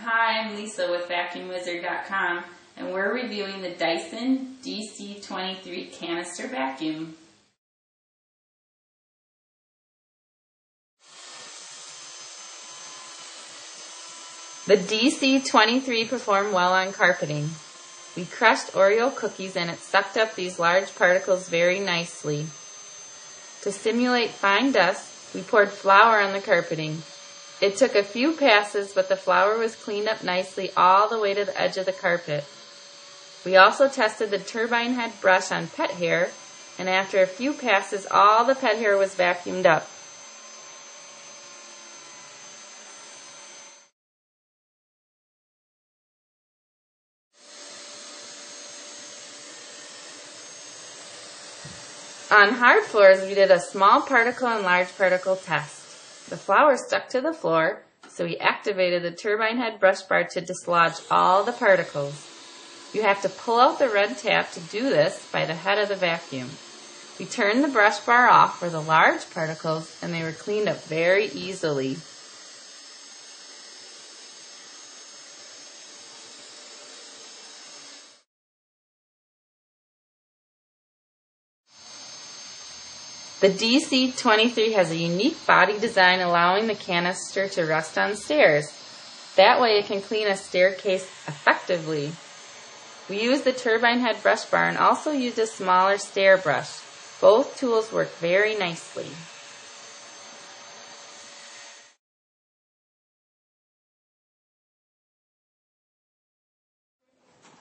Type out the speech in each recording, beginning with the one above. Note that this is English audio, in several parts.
Hi, I'm Lisa with VacuumWizard.com, and we're reviewing the Dyson DC23 Canister Vacuum. The DC23 performed well on carpeting. We crushed Oreo cookies and it sucked up these large particles very nicely. To simulate fine dust, we poured flour on the carpeting. It took a few passes, but the flour was cleaned up nicely all the way to the edge of the carpet. We also tested the Turbinehead brush on pet hair, and after a few passes, all the pet hair was vacuumed up. On hard floors, we did a small particle and large particle test. The flour stuck to the floor, so we activated the Turbinehead brush bar to dislodge all the particles. You have to pull out the red tap to do this by the head of the vacuum. We turned the brush bar off for the large particles, and they were cleaned up very easily. The DC23 has a unique body design allowing the canister to rest on stairs. That way it can clean a staircase effectively. We used the Turbinehead brush bar and also used a smaller stair brush. Both tools work very nicely.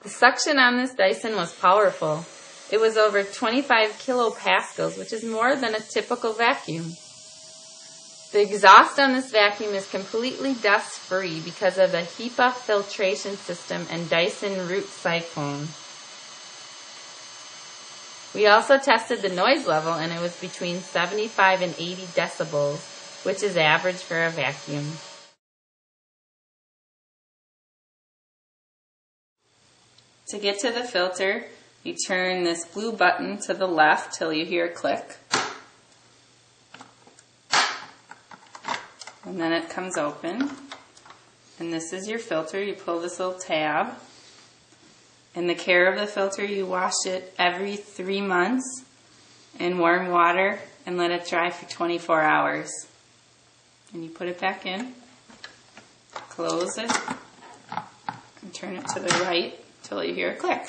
The suction on this Dyson was powerful. It was over 25 kilopascals, which is more than a typical vacuum. The exhaust on this vacuum is completely dust-free because of the HEPA filtration system and Dyson root cyclone. We also tested the noise level, and it was between 75 and 80 decibels, which is average for a vacuum. To get to the filter, you turn this blue button to the left till you hear a click. And then it comes open. And this is your filter. You pull this little tab. In the care of the filter, you wash it every 3 months in warm water and let it dry for 24 hours. And you put it back in, close it, and turn it to the right till you hear a click.